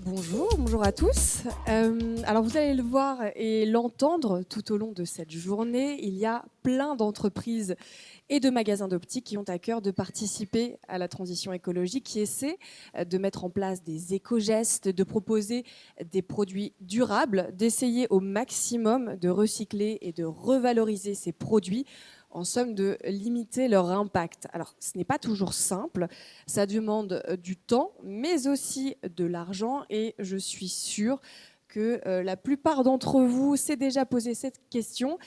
Bonjour à tous. Alors vous allez le voir et l'entendre tout au long de cette journée, il y a plein d'entreprises et de magasins d'optique qui ont à cœur de participer à la transition écologique, qui essaient de mettre en place des éco-gestes, de proposer des produits durables, d'essayer au maximum de recycler et de revaloriser ces produits, en somme de limiter leur impact. Alors ce n'est pas toujours simple, ça demande du temps, mais aussi de l'argent, et je suis sûre que la plupart d'entre vous s'est déjà posé cette question.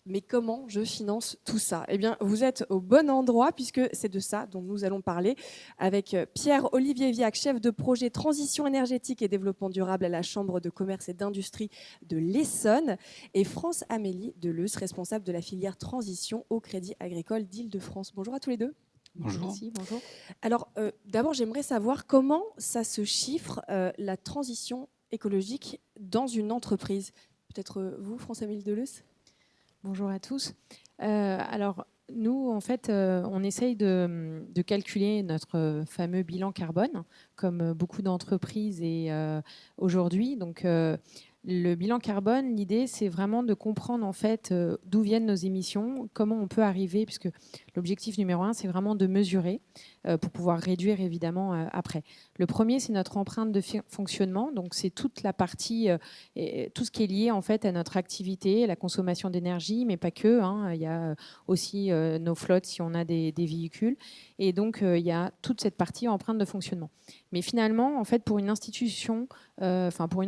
Mais comment je finance tout ça? Eh bien, vous êtes au bon endroit puisque c'est de ça dont nous allons parler avec Pierre-Olivier Viac, chef de projet transition énergétique et développement durable à la Chambre de commerce et d'industrie de l'Essonne, et France-Amélie Deleuze, responsable de la filière transition au Crédit Agricole d'Île-de-France. Bonjour à tous les deux. Bonjour. Merci, bonjour. Alors, d'abord, j'aimerais savoir comment ça se chiffre, la transition écologique dans une entreprise. Peut-être vous, France-Amélie Deleuze? Bonjour à tous. Alors, nous, en fait, on essaye de calculer notre fameux bilan carbone, comme beaucoup d'entreprises et aujourd'hui. Donc, le bilan carbone, l'idée, c'est vraiment de comprendre en fait d'où viennent nos émissions, comment on peut arriver, puisque l'objectif numéro 1, c'est vraiment de mesurer pour pouvoir réduire évidemment après. Le premier, c'est notre empreinte de fonctionnement. Donc, c'est toute la partie, tout ce qui est lié en fait à notre activité, la consommation d'énergie, mais pas que. Il y a aussi nos flottes si on a des véhicules. Et donc, il y a toute cette partie empreinte de fonctionnement. Mais finalement, en fait, pour une institution, pour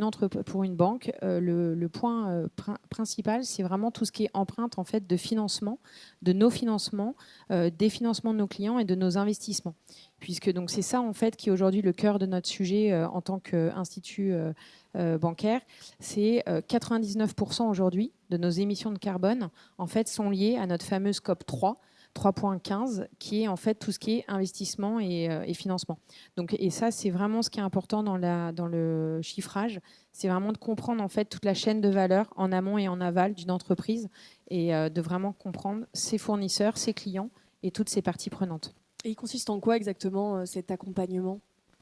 une banque, le point principal, c'est vraiment tout ce qui est empreinte en fait de financement, de nos financements, des financements de nos clients et de nos investissements. Puisque donc c'est ça en fait qui est aujourd'hui le cœur de notre sujet en tant qu'institut bancaire. C'est 99% aujourd'hui de nos émissions de carbone en fait sont liées à notre fameux scope 3.15, qui est en fait tout ce qui est investissement et financement. Donc, et ça, c'est vraiment ce qui est important dans le chiffrage, c'est vraiment de comprendre en fait toute la chaîne de valeur en amont et en aval d'une entreprise et de vraiment comprendre ses fournisseurs, ses clients et toutes ses parties prenantes. Et il consiste en quoi exactement cet accompagnement?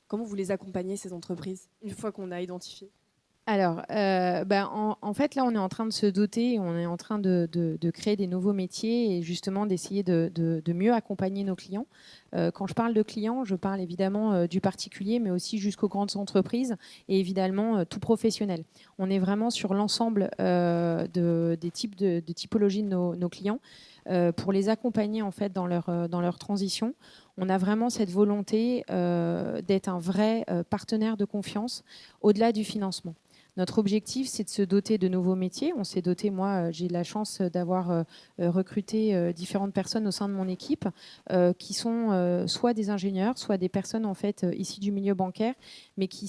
Comment vous les accompagnez, ces entreprises, une fois qu'on a identifié? Alors, en fait, là, on est en train de se doter, on est en train de créer des nouveaux métiers et justement d'essayer de mieux accompagner nos clients. Quand je parle de clients, je parle évidemment du particulier, mais aussi jusqu'aux grandes entreprises et évidemment tout professionnel. On est vraiment sur l'ensemble des typologies de nos clients pour les accompagner en fait dans leur transition. On a vraiment cette volonté d'être un vrai partenaire de confiance au-delà du financement. Notre objectif, c'est de se doter de nouveaux métiers. On s'est doté, moi, j'ai la chance d'avoir recruté différentes personnes au sein de mon équipe qui sont soit des ingénieurs, soit des personnes en fait issues du milieu bancaire, mais qui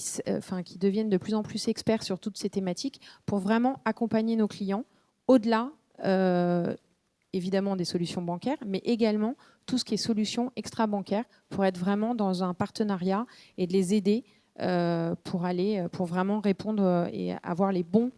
deviennent de plus en plus experts sur toutes ces thématiques pour vraiment accompagner nos clients au-delà, évidemment, des solutions bancaires, mais également tout ce qui est solutions extra-bancaires pour être vraiment dans un partenariat et de les aider pour vraiment répondre et avoir les bons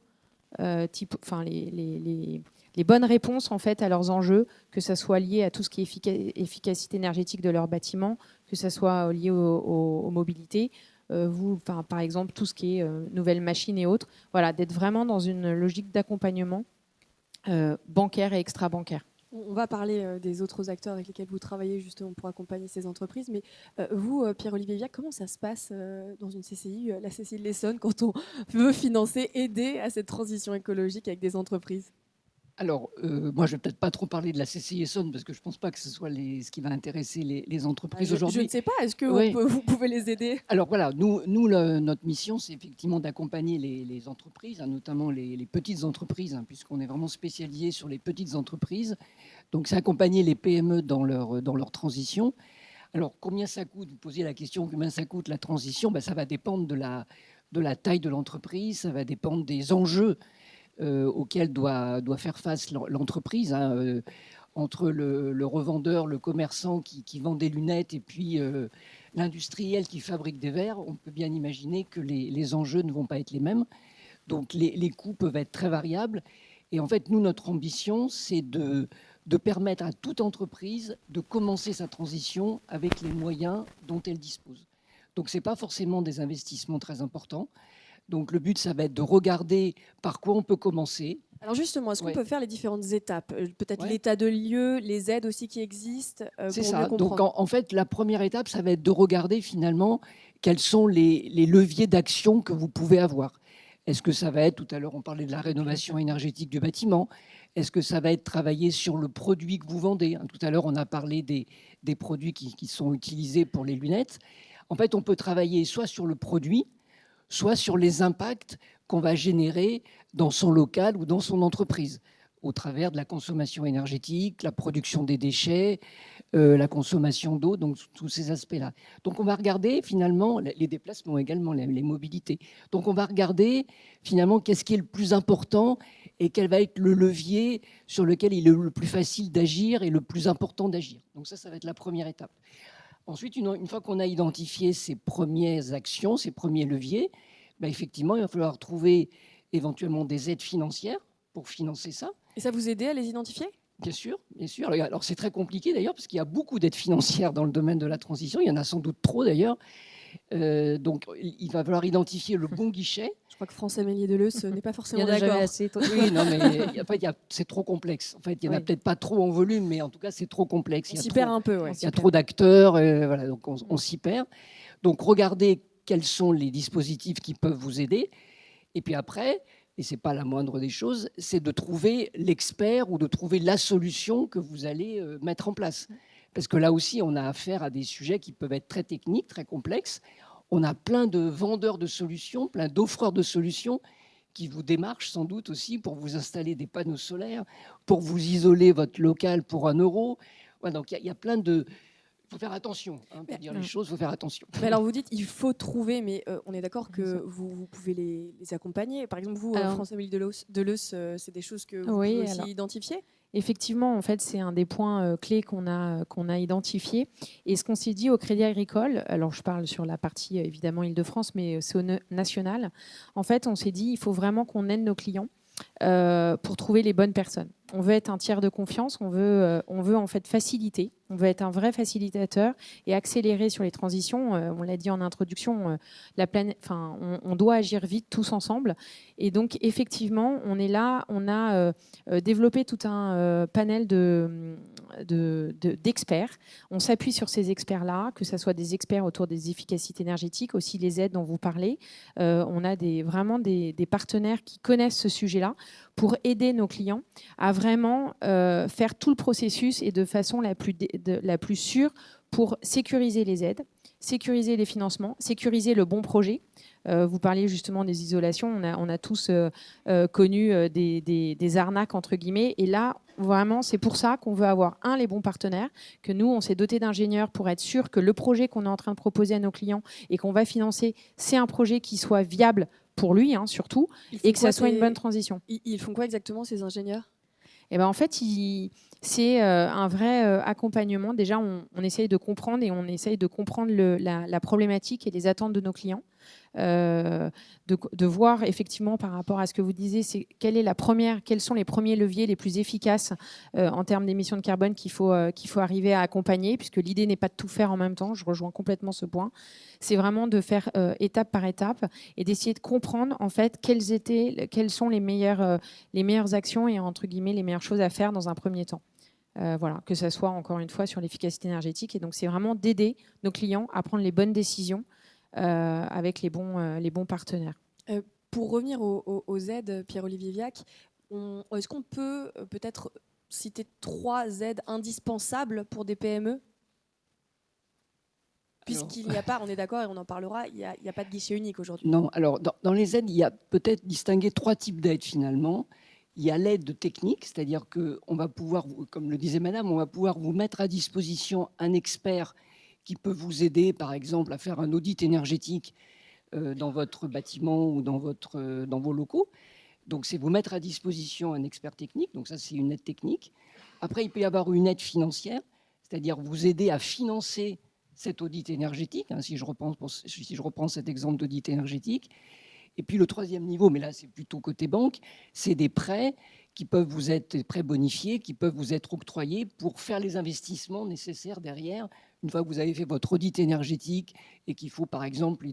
les bonnes réponses en fait à leurs enjeux, que ça soit lié à tout ce qui est efficacité énergétique de leur bâtiment, que ça soit lié aux mobilités, par exemple tout ce qui est nouvelles machines et autres. Voilà, d'être vraiment dans une logique d'accompagnement bancaire et extra-bancaire. On va parler des autres acteurs avec lesquels vous travaillez justement pour accompagner ces entreprises. Mais vous, Pierre-Olivier Viac, comment ça se passe dans une CCI, la CCI de l'Essonne, quand on veut financer, aider à cette transition écologique avec des entreprises? Alors, moi, je ne vais peut-être pas trop parler de la CCI Essonne parce que je ne pense pas que ce soit ce qui va intéresser les entreprises Je aujourd'hui. ne sais pas, est-ce que Oui. vous pouvez les aider? Alors voilà, notre mission, c'est effectivement d'accompagner les entreprises, notamment les petites entreprises, puisqu'on est vraiment spécialisé sur les petites entreprises. Donc, c'est accompagner les PME dans leur transition. Alors, combien ça coûte? Vous posiez la question, combien ça coûte la transition? Ça va dépendre de la taille de l'entreprise, ça va dépendre des enjeux auxquels doit faire face l'entreprise, entre le revendeur, le commerçant qui vend des lunettes et puis l'industriel qui fabrique des verres. On peut bien imaginer que les enjeux ne vont pas être les mêmes. Donc les coûts peuvent être très variables. Et en fait, nous, notre ambition, c'est de permettre à toute entreprise de commencer sa transition avec les moyens dont elle dispose. Donc, ce n'est pas forcément des investissements très importants. Donc, le but, ça va être de regarder par quoi on peut commencer. Alors justement, est-ce qu'on Ouais. peut faire les différentes étapes? Peut-être Ouais. l'état de lieu, les aides aussi qui existent, C'est pour ça. mieux comprendre. Donc, en fait, la première étape, ça va être de regarder finalement quels sont les leviers d'action que vous pouvez avoir. Est-ce que ça va être, tout à l'heure, on parlait de la rénovation énergétique du bâtiment. Est-ce que ça va être travailler sur le produit que vous vendez? Tout à l'heure, on a parlé des produits qui sont utilisés pour les lunettes. En fait, on peut travailler soit sur le produit, soit sur les impacts qu'on va générer dans son local ou dans son entreprise, au travers de la consommation énergétique, la production des déchets, la consommation d'eau, donc tous ces aspects-là. Donc on va regarder finalement les déplacements également, les mobilités. Donc on va regarder finalement qu'est-ce qui est le plus important et quel va être le levier sur lequel il est le plus facile d'agir et le plus important d'agir. Donc ça va être la première étape. Ensuite, une fois qu'on a identifié ces premières actions, ces premiers leviers, effectivement, il va falloir trouver éventuellement des aides financières pour financer ça. Et ça vous aide à les identifier? Bien sûr, bien sûr. Alors c'est très compliqué d'ailleurs parce qu'il y a beaucoup d'aides financières dans le domaine de la transition. Il y en a sans doute trop d'ailleurs. Donc il va falloir identifier le bon guichet. Je crois que France-Amélie Deleuze n'est pas Il y forcément en a jamais d'accord. assez. Oui, non, mais c'est trop complexe. En fait, il n'y en a Oui. peut-être pas trop en volume, mais en tout cas, c'est trop complexe. On Il y a s'y trop- perd un peu, ouais. Il y a trop d'acteurs, voilà, donc on s'y perd. Donc, regardez quels sont les dispositifs qui peuvent vous aider. Et puis après, et ce n'est pas la moindre des choses, c'est de trouver l'expert ou de trouver la solution que vous allez mettre en place. Parce que là aussi, on a affaire à des sujets qui peuvent être très techniques, très complexes. On a plein de vendeurs de solutions, plein d'offreurs de solutions qui vous démarchent sans doute aussi pour vous installer des panneaux solaires, pour vous isoler votre local pour 1 euro. Ouais, donc il y a plein de... Il faut faire attention, pour dire les choses, il faut faire attention. Mais alors vous dites il faut trouver, mais on est d'accord que vous pouvez les accompagner. Par exemple, vous, Alors- France-Amélie Deleuze, c'est des choses que vous Oui, pouvez aussi alors- identifier? Effectivement, en fait, c'est un des points clés qu'on a identifié. Et ce qu'on s'est dit au Crédit Agricole, alors je parle sur la partie évidemment Île-de-France, mais c'est au national. En fait, on s'est dit il faut vraiment qu'on aide nos clients pour trouver les bonnes personnes. On veut être un tiers de confiance, on veut en fait faciliter, on veut être un vrai facilitateur et accélérer sur les transitions. On l'a dit en introduction, on doit agir vite tous ensemble. Et donc effectivement, on est là, on a développé tout un panel d'experts. On s'appuie sur ces experts-là, que ce soit des experts autour des efficacités énergétiques, aussi les aides dont vous parlez. On a vraiment des partenaires qui connaissent ce sujet-là pour aider nos clients à vraiment faire tout le processus et de façon la plus sûre pour sécuriser les aides, sécuriser les financements, sécuriser le bon projet. Vous parliez justement des isolations. On a tous connu des arnaques, entre guillemets. Et là, vraiment, c'est pour ça qu'on veut avoir, les bons partenaires, que nous, on s'est doté d'ingénieurs pour être sûr que le projet qu'on est en train de proposer à nos clients et qu'on va financer, c'est un projet qui soit viable pour lui, surtout, et que ça soit une bonne transition. Ils font quoi exactement, ces ingénieurs? Et ben en fait, c'est un vrai accompagnement. Déjà, on essaye de comprendre et on essaye de comprendre la problématique et les attentes de nos clients. De voir effectivement par rapport à ce que vous disiez, quels sont les premiers leviers les plus efficaces en termes d'émissions de carbone qu'il faut arriver à accompagner, puisque l'idée n'est pas de tout faire en même temps. Je rejoins complètement ce point. C'est vraiment de faire étape par étape et d'essayer de comprendre en fait quelles sont les meilleures actions et entre guillemets les meilleures choses à faire dans un premier temps. Voilà, que ça soit encore une fois sur l'efficacité énergétique. Et donc c'est vraiment d'aider nos clients à prendre les bonnes décisions avec les bons partenaires. Pour revenir aux aides, Pierre-Olivier Viac, est-ce qu'on peut peut-être citer 3 aides indispensables pour des PME? Puisqu'il n'y a pas, on est d'accord et on en parlera, il n'y a pas de guichet unique aujourd'hui. Non, alors dans les aides, il y a peut-être distinguer 3 types d'aides finalement. Il y a l'aide technique, c'est-à-dire qu'on va pouvoir, comme le disait madame, on va pouvoir vous mettre à disposition un expert qui peut vous aider, par exemple, à faire un audit énergétique dans votre bâtiment ou dans vos locaux. Donc, c'est vous mettre à disposition un expert technique. Donc, ça, c'est une aide technique. Après, il peut y avoir une aide financière, c'est-à-dire vous aider à financer cet audit énergétique, si je reprends cet exemple d'audit énergétique. Et puis, le 3e niveau, mais là, c'est plutôt côté banque, c'est des prêts qui peuvent vous être, des prêts bonifiés, qui peuvent vous être octroyés pour faire les investissements nécessaires derrière Une fois que vous avez fait votre audit énergétique et qu'il faut, par exemple,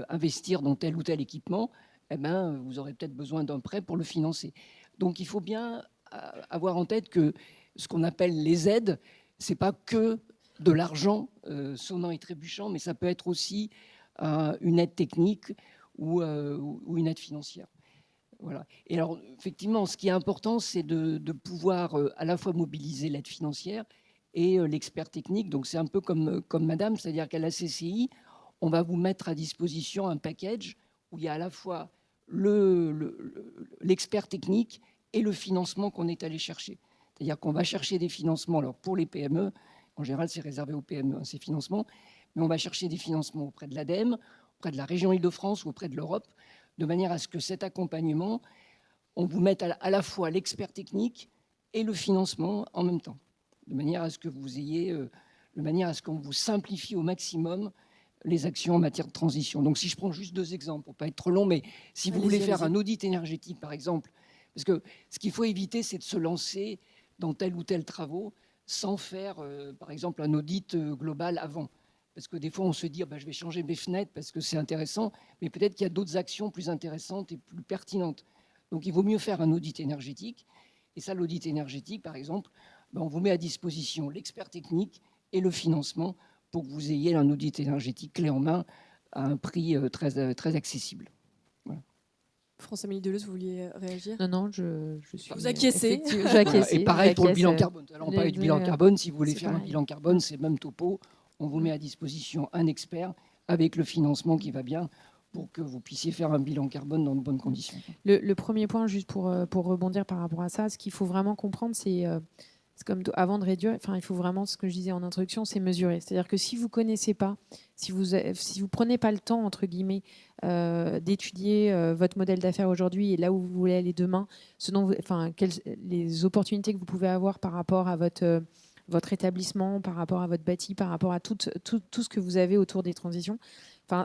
investir dans tel ou tel équipement, eh ben, vous aurez peut-être besoin d'un prêt pour le financer. Donc, il faut bien avoir en tête que ce qu'on appelle les aides, ce n'est pas que de l'argent sonnant et trébuchant, mais ça peut être aussi une aide technique ou une aide financière. Voilà. Et alors, effectivement, ce qui est important, c'est de pouvoir à la fois mobiliser l'aide financière et l'expert technique. Donc, c'est un peu comme madame, c'est-à-dire qu'à la CCI, on va vous mettre à disposition un package où il y a à la fois l'expert technique et le financement qu'on est allé chercher. C'est-à-dire qu'on va chercher des financements. Alors, pour les PME, en général, c'est réservé aux PME, ces financements, mais on va chercher des financements auprès de l'ADEME, auprès de la région Île-de-France ou auprès de l'Europe, de manière à ce que cet accompagnement, on vous mette à la fois l'expert technique et le financement en même temps, de manière à ce que vous ayez, de manière à ce qu'on vous simplifie au maximum les actions en matière de transition. Donc, si je prends juste 2 exemples, pour ne pas être trop long, mais si vous voulez faire un audit énergétique, par exemple, parce que ce qu'il faut éviter, c'est de se lancer dans tel ou tel travaux sans faire, par exemple, un audit global avant. Parce que des fois, on se dit, je vais changer mes fenêtres parce que c'est intéressant, mais peut-être qu'il y a d'autres actions plus intéressantes et plus pertinentes. Donc, il vaut mieux faire un audit énergétique. Et ça, l'audit énergétique, par exemple, on vous met à disposition l'expert technique et le financement pour que vous ayez un audit énergétique clé en main à un prix très accessible. Voilà. France-Amélie Deleuze, vous vouliez réagir? Non, je suis... Vous acquiescez. J'acquiesce. Et pareil pour le bilan carbone. Alors, on parlait du bilan carbone. Si vous voulez faire pareil. un bilan carbone, c'est le même topo. On vous met à disposition un expert avec le financement qui va bien pour que vous puissiez faire un bilan carbone dans de bonnes conditions. Le premier point, juste pour rebondir par rapport à ça, ce qu'il faut vraiment comprendre, c'est comme avant de réduire, il faut vraiment, ce que je disais en introduction, c'est mesurer. C'est-à-dire que si vous ne connaissez pas, si vous prenez pas le temps, entre guillemets, d'étudier votre modèle d'affaires aujourd'hui et là où vous voulez aller demain, les opportunités que vous pouvez avoir par rapport à votre établissement, par rapport à votre bâti, par rapport à tout ce que vous avez autour des transitions,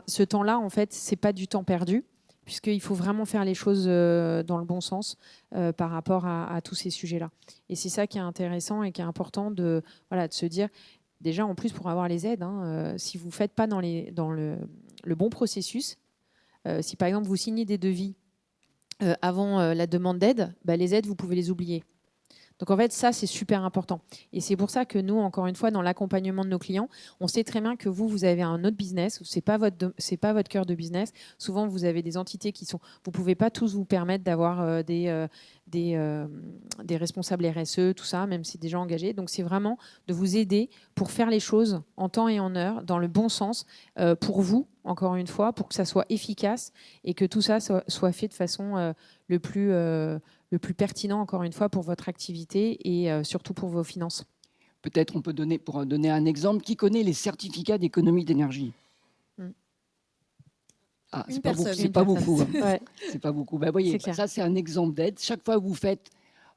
ce temps-là, en fait, ce n'est pas du temps perdu, puisqu'il faut vraiment faire les choses dans le bon sens par rapport à tous ces sujets-là. Et c'est ça qui est intéressant et qui est important de se dire, déjà en plus pour avoir les aides, si vous ne faites pas dans le bon processus, si par exemple vous signez des devis avant la demande d'aide, les aides, vous pouvez les oublier. Donc en fait, ça, c'est super important. Et c'est pour ça que nous, encore une fois, dans l'accompagnement de nos clients, on sait très bien que vous avez un autre business, c'est pas votre cœur de business. Souvent, vous avez des entités vous pouvez pas tous vous permettre d'avoir des responsables RSE, tout ça, même si c'est déjà engagé. Donc c'est vraiment de vous aider pour faire les choses en temps et en heure, dans le bon sens, pour vous, encore une fois, pour que ça soit efficace et que tout ça soit fait de façon le plus pertinent, encore une fois, pour votre activité et surtout pour vos finances. Peut-être on peut pour donner un exemple, qui connaît les certificats d'économie d'énergie? C'est pas beaucoup. Ouais. C'est pas beaucoup. Voyez, ça, c'est un exemple d'aide. Chaque fois que vous faites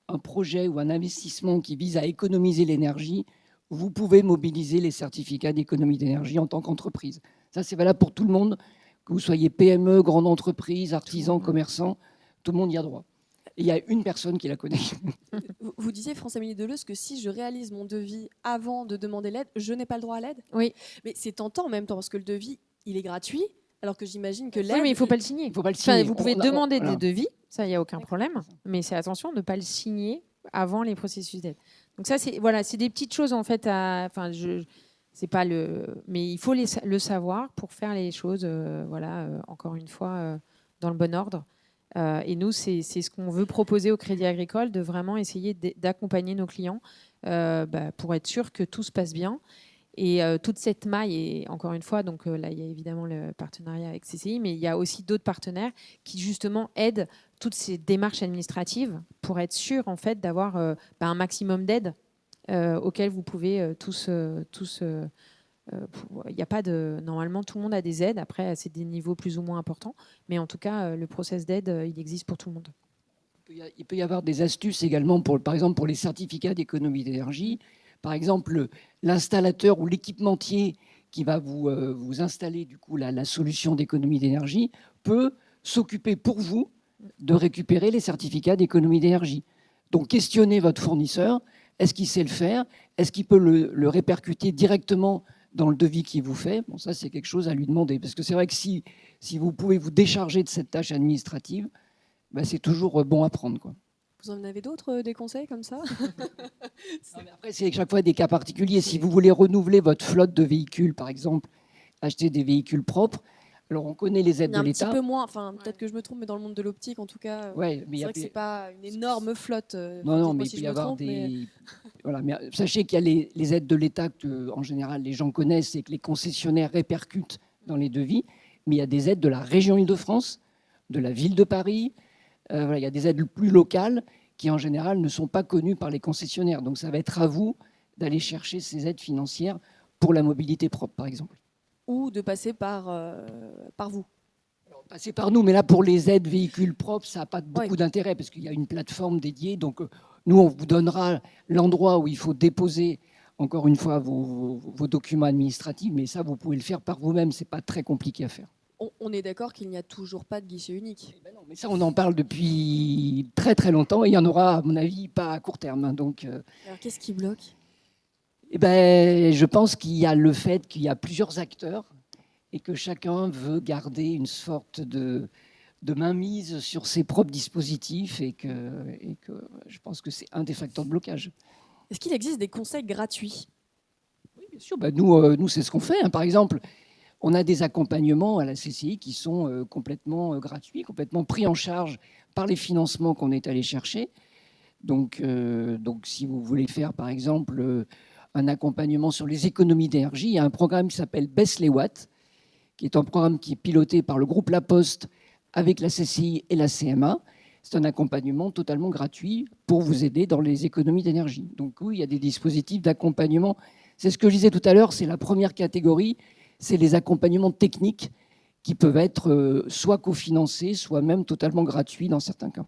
un projet ou un investissement qui vise à économiser l'énergie, vous pouvez mobiliser les certificats d'économie d'énergie en tant qu'entreprise. Ça, c'est valable pour tout le monde, que vous soyez PME, grande entreprise, artisan, commerçant, tout le monde y a droit. Et il y a une personne qui la connaît. Vous disiez, France-Amélie Deleuze, que si je réalise mon devis avant de demander l'aide, je n'ai pas le droit à l'aide? Oui. Mais c'est tentant en même temps, parce que le devis, il est gratuit, alors que j'imagine que l'aide... Oui, mais il ne faut pas le signer. Vous pouvez demander des devis, ça, il n'y a aucun problème, mais c'est attention de ne pas le signer avant les processus d'aide. Donc ça, c'est des petites choses, en fait, c'est pas mais il faut le savoir pour faire les choses, encore une fois, dans le bon ordre. Et nous, c'est ce qu'on veut proposer au Crédit Agricole, de vraiment essayer d'accompagner nos clients pour être sûr que tout se passe bien. Et toute cette maille, et encore une fois, donc là, il y a évidemment le partenariat avec CCI, mais il y a aussi d'autres partenaires qui justement aident toutes ces démarches administratives pour être sûr en fait d'avoir un maximum d'aide auxquelles vous pouvez tous il y a pas de... Normalement, tout le monde a des aides. Après, c'est des niveaux plus ou moins importants. Mais en tout cas, le process d'aide, il existe pour tout le monde. Il peut y avoir des astuces également, par exemple, pour les certificats d'économie d'énergie. Par exemple, l'installateur ou l'équipementier qui va vous installer du coup, la solution d'économie d'énergie peut s'occuper pour vous de récupérer les certificats d'économie d'énergie. Donc, questionnez votre fournisseur. Est-ce qu'il sait le faire? Est-ce qu'il peut le répercuter directement dans le devis qu'il vous fait? Bon, ça, c'est quelque chose à lui demander. Parce que c'est vrai que si vous pouvez vous décharger de cette tâche administrative, ben, c'est toujours bon à prendre, quoi. Vous en avez d'autres, des conseils comme ça? Non, mais après, c'est chaque fois des cas particuliers. Si vous voulez renouveler votre flotte de véhicules, par exemple, acheter des véhicules propres, alors on connaît les aides Il y a de un petit l'État. peu moins, enfin peut-être que je me trompe, mais dans le monde de l'optique, en tout cas, Ouais, mais c'est il y a vrai que c'est pas une énorme flotte. non, non, mais dites-moi il si peut je y me avoir trompe, mais des. Voilà, mais sachez qu'il y a les aides de l'État que, en général, les gens connaissent et que les concessionnaires répercutent dans les devis. Mais il y a des aides de la région Île-de-France, de la ville de Paris. Voilà, il y a des aides plus locales qui, en général, ne sont pas connues par les concessionnaires. Donc, ça va être à vous d'aller chercher ces aides financières pour la mobilité propre, par exemple. ou de passer par vous. Passer par nous, mais là, pour les aides véhicules propres, ça n'a pas beaucoup Oui. d'intérêt parce qu'il y a une plateforme dédiée. Donc, nous, on vous donnera l'endroit où il faut déposer, encore une fois, vos documents administratifs, mais ça, vous pouvez le faire par vous-même. Ce n'est pas très compliqué à faire. On est d'accord qu'il n'y a toujours pas de guichet unique. Ben non, mais ça, on en parle depuis très, très longtemps et il y en aura, à mon avis, pas à court terme. Hein. Donc, Alors qu'est-ce qui bloque? eh ben, je pense qu'il y a le fait qu'il y a plusieurs acteurs et que chacun veut garder une sorte de mainmise sur ses propres dispositifs et que je pense que c'est un des facteurs de blocage. Est-ce qu'il existe des conseils gratuits? Oui, bien sûr, nous c'est ce qu'on fait. Hein. Par exemple, on a des accompagnements à la CCI qui sont complètement gratuits, complètement pris en charge par les financements qu'on est allé chercher. Donc, si vous voulez faire, par exemple, un accompagnement sur les économies d'énergie, il y a un programme qui s'appelle Baisse les watts, qui est un programme qui est piloté par le groupe La Poste avec la CCI et la CMA. C'est un accompagnement totalement gratuit pour vous aider dans les économies d'énergie. Donc oui, il y a des dispositifs d'accompagnement. C'est ce que je disais tout à l'heure, c'est la première catégorie, c'est les accompagnements techniques qui peuvent être soit cofinancés, soit même totalement gratuits dans certains cas.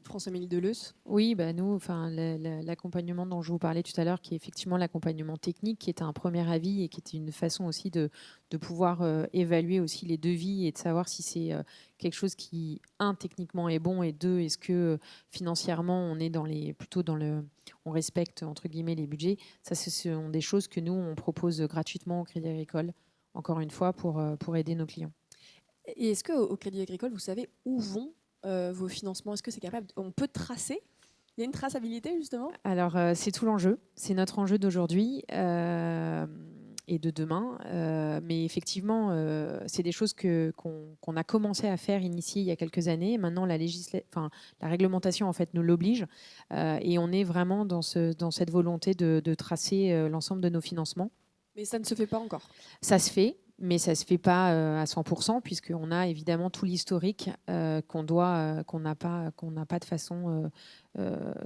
François-Amélie Deleuze. Oui, bah nous, enfin, l'accompagnement dont je vous parlais tout à l'heure, qui est effectivement l'accompagnement technique, qui est un premier avis et qui est une façon aussi de pouvoir évaluer aussi les devis et de savoir si c'est quelque chose qui, un, techniquement est bon, et deux, est-ce que financièrement, on est on respecte, entre guillemets, les budgets. Ça, ce sont des choses que nous, on propose gratuitement au Crédit Agricole, encore une fois, pour aider nos clients. Et est-ce qu'au Crédit Agricole, vous savez où vont vos financements? Est-ce que c'est capable? On peut tracer? Il y a une traçabilité, justement? Alors, c'est tout l'enjeu. C'est notre enjeu d'aujourd'hui et de demain. Mais effectivement, c'est des choses qu'on a commencé à faire, initier il y a quelques années. Maintenant, la réglementation, en fait, nous l'oblige. Et on est vraiment dans cette volonté de tracer l'ensemble de nos financements. Mais ça ne se fait pas encore. Ça se fait, mais ça ne se fait pas à 100%, puisqu'on a évidemment tout l'historique qu'on n'a pas de façon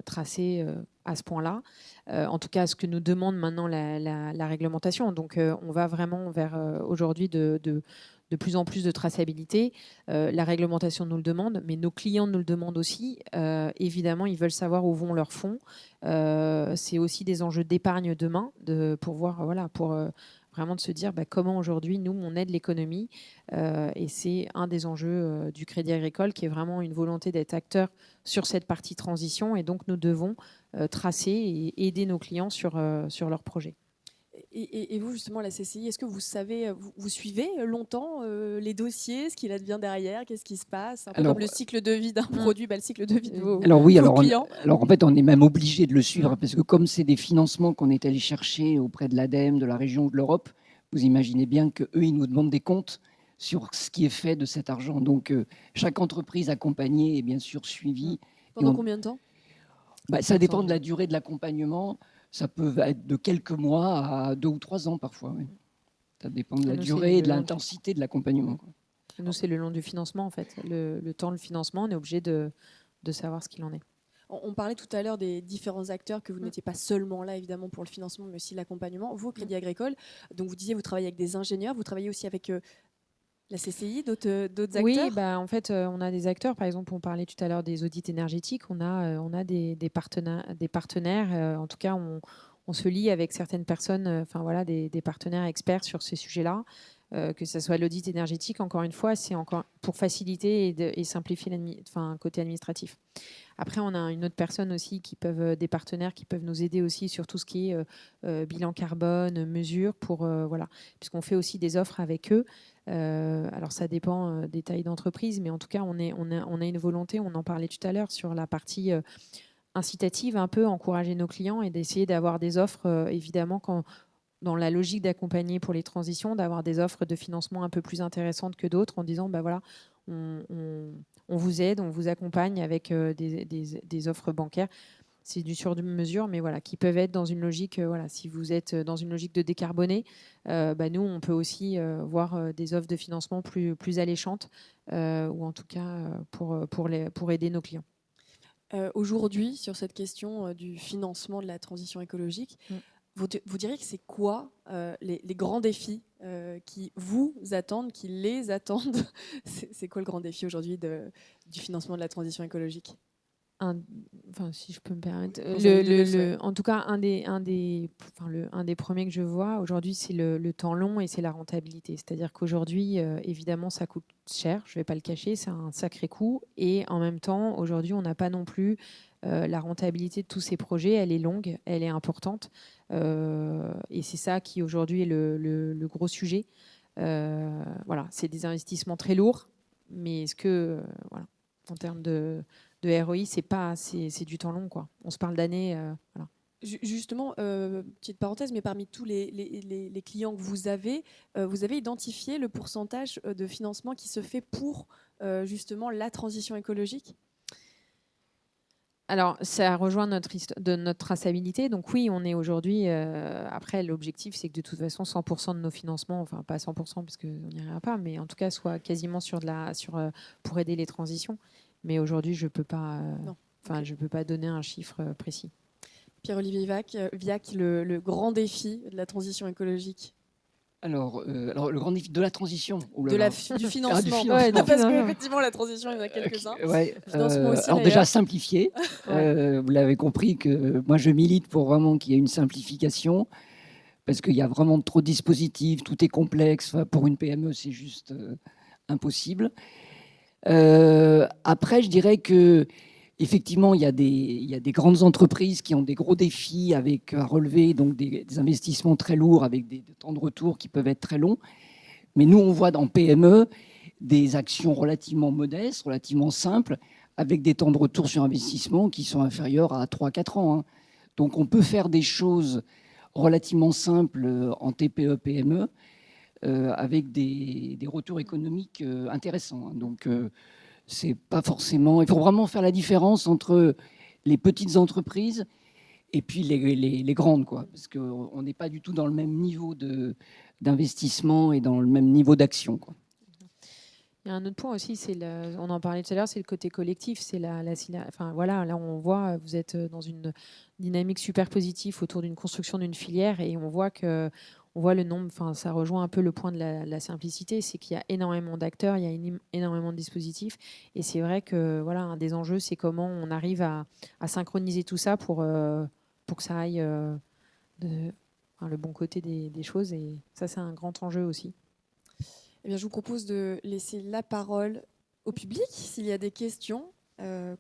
tracée à ce point-là. En tout cas, ce que nous demande maintenant la réglementation. Donc, on va vraiment vers aujourd'hui de plus en plus de traçabilité. La réglementation nous le demande, mais nos clients nous le demandent aussi. Évidemment, ils veulent savoir où vont leurs fonds. C'est aussi des enjeux d'épargne demain, pour vraiment de se dire comment aujourd'hui, nous, on aide l'économie. Et c'est un des enjeux du Crédit Agricole, qui est vraiment une volonté d'être acteur sur cette partie transition. Et donc, nous devons tracer et aider nos clients sur leurs projets. Et vous, justement, la CCI, est-ce que vous savez, vous suivez longtemps les dossiers, ce qu'il advient derrière, qu'est-ce qui se passe? Un peu comme le cycle de vie d'un produit, le cycle de vie de vos clients. Alors, en fait, on est même obligé de le suivre, parce que comme c'est des financements qu'on est allé chercher auprès de l'ADEME, de la région ou de l'Europe, vous imaginez bien qu'eux, ils nous demandent des comptes sur ce qui est fait de cet argent. Donc, chaque entreprise accompagnée est bien sûr suivie. Pendant combien de temps? Ça dépend de la durée de l'accompagnement. Ça peut être de quelques mois à 2 ou 3 ans parfois. Oui. Ça dépend de la durée et de l'intensité de l'accompagnement. Nous, c'est le long du financement, en fait. Le temps de financement, on est obligé de savoir ce qu'il en est. On parlait tout à l'heure des différents acteurs, que vous n'étiez pas seulement là, évidemment, pour le financement, mais aussi l'accompagnement. Vous, au Crédit Agricole, donc vous disiez, vous travaillez avec des ingénieurs, vous travaillez aussi avec la CCI, d'autres acteurs? Oui, en fait, on a des acteurs. Par exemple, on parlait tout à l'heure des audits énergétiques. On a des partenaires. En tout cas, on se lie avec certaines personnes, des partenaires experts sur ces sujets-là. que ce soit l'audit énergétique. Encore une fois, c'est encore pour faciliter et simplifier côté administratif. Après, on a une autre personne aussi des partenaires qui peuvent nous aider aussi sur tout ce qui est bilan carbone, mesures, voilà, puisqu'on fait aussi des offres avec eux. Alors, ça dépend des tailles d'entreprise, mais en tout cas, on a une volonté, on en parlait tout à l'heure, sur la partie incitative, un peu encourager nos clients et d'essayer d'avoir des offres, évidemment, dans la logique d'accompagner pour les transitions, d'avoir des offres de financement un peu plus intéressantes que d'autres en disant, voilà, on vous aide, on vous accompagne avec des offres bancaires. C'est du sur-mesure, mais voilà, qui peuvent être dans une logique, si vous êtes dans une logique de décarboner, nous, on peut aussi voir des offres de financement plus alléchantes, ou en tout cas pour aider nos clients. Aujourd'hui, sur cette question du financement de la transition écologique, vous diriez que c'est quoi les grands défis qui vous attendent, qui les attendent? C'est quoi le grand défi aujourd'hui du financement de la transition écologique? Si je peux me permettre, Oui, en tout cas, un des premiers que je vois aujourd'hui, c'est le temps long et c'est la rentabilité. C'est-à-dire qu'aujourd'hui, évidemment, ça coûte cher, je ne vais pas le cacher, c'est un sacré coût. Et en même temps, aujourd'hui, on n'a pas non plus la rentabilité de tous ces projets. Elle est longue, elle est importante. Et c'est ça qui, aujourd'hui, est le gros sujet. Voilà, c'est des investissements très lourds, mais est-ce que, en termes de ROI, c'est du temps long, quoi. On se parle d'années. Voilà. Justement, petite parenthèse, mais parmi tous les clients que vous avez identifié le pourcentage de financement qui se fait pour justement la transition écologique? Alors, ça rejoint notre traçabilité. Donc oui, on est aujourd'hui... après, l'objectif, c'est que de toute façon, 100% de nos financements, enfin pas 100% parce qu'on n'y arrivera pas, mais en tout cas, soit quasiment pour aider les transitions. Mais aujourd'hui, je peux pas, je peux pas donner un chiffre précis. Pierre-Olivier Viac, le grand défi de la transition écologique. Alors, le grand défi de la transition. Du financement. Parce qu'effectivement, la transition, il y en a quelques-uns. Alors déjà, simplifier. Vous l'avez compris que moi, je milite pour vraiment qu'il y ait une simplification parce qu'il y a vraiment trop de dispositifs, tout est complexe. Enfin, pour une PME, c'est juste impossible. Après, je dirais que effectivement, il y a des grandes entreprises qui ont des gros défis à relever, donc des investissements très lourds avec des temps de retour qui peuvent être très longs. Mais nous, on voit dans PME des actions relativement modestes, relativement simples, avec des temps de retour sur investissement qui sont inférieurs à 3-4 ans. Donc, on peut faire des choses relativement simples en TPE-PME avec des retours économiques intéressants. Donc, c'est pas forcément. Il faut vraiment faire la différence entre les petites entreprises et puis les grandes, quoi, parce qu'on n'est pas du tout dans le même niveau d'investissement et dans le même niveau d'action, quoi. Il y a un autre point aussi, on en parlait tout à l'heure, c'est le côté collectif. C'est voilà, là on voit, vous êtes dans une dynamique super positive autour d'une construction d'une filière et on voit le nombre, ça rejoint un peu le point de la simplicité, c'est qu'il y a énormément d'acteurs, il y a énormément de dispositifs. Et c'est vrai que voilà, un des enjeux, c'est comment on arrive à synchroniser tout ça pour que ça aille le bon côté des choses. Et ça, c'est un grand enjeu aussi. Eh bien, je vous propose de laisser la parole au public s'il y a des questions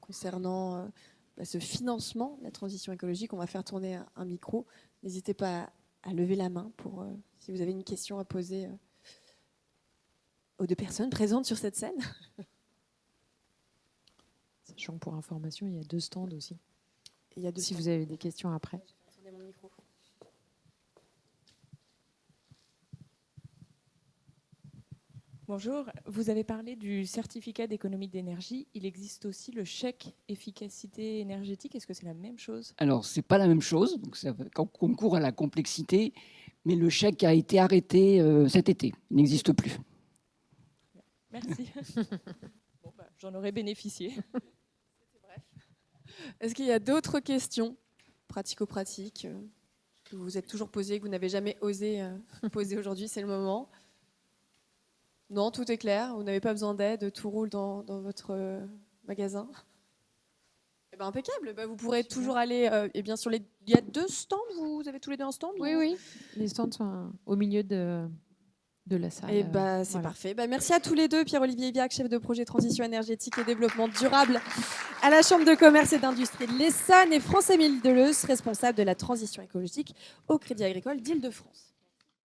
concernant ce financement de la transition écologique. On va faire tourner un micro. N'hésitez pas à lever la main si vous avez une question à poser aux deux personnes présentes sur cette scène. Sachant que pour information, il y a 2 stands aussi. Si vous avez des questions après. Je vais faire tourner mon micro. Bonjour, vous avez parlé du certificat d'économie d'énergie. Il existe aussi le chèque efficacité énergétique. Est-ce que c'est la même chose? Alors, ce n'est pas la même chose, donc ça concourt à la complexité, mais le chèque a été arrêté cet été. Il n'existe plus. Merci. J'en aurais bénéficié. Est-ce qu'il y a d'autres questions pratico-pratiques que vous êtes toujours posées, que vous n'avez jamais osé poser aujourd'hui? C'est le moment. Non, tout est clair. Vous n'avez pas besoin d'aide. Tout roule dans votre magasin. Eh ben, impeccable. Vous pourrez toujours aller. Il y a 2 stands. Vous avez tous les 2 un stand? Oui. Les stands sont au milieu de de la salle. Et c'est voilà. parfait. Merci à tous les deux. Pierre-Olivier Viac, chef de projet transition énergétique et développement durable à la Chambre de commerce et d'industrie de l'Essonne, et France-Émile Deleuze, responsable de la transition écologique au Crédit Agricole d'Île-de-France.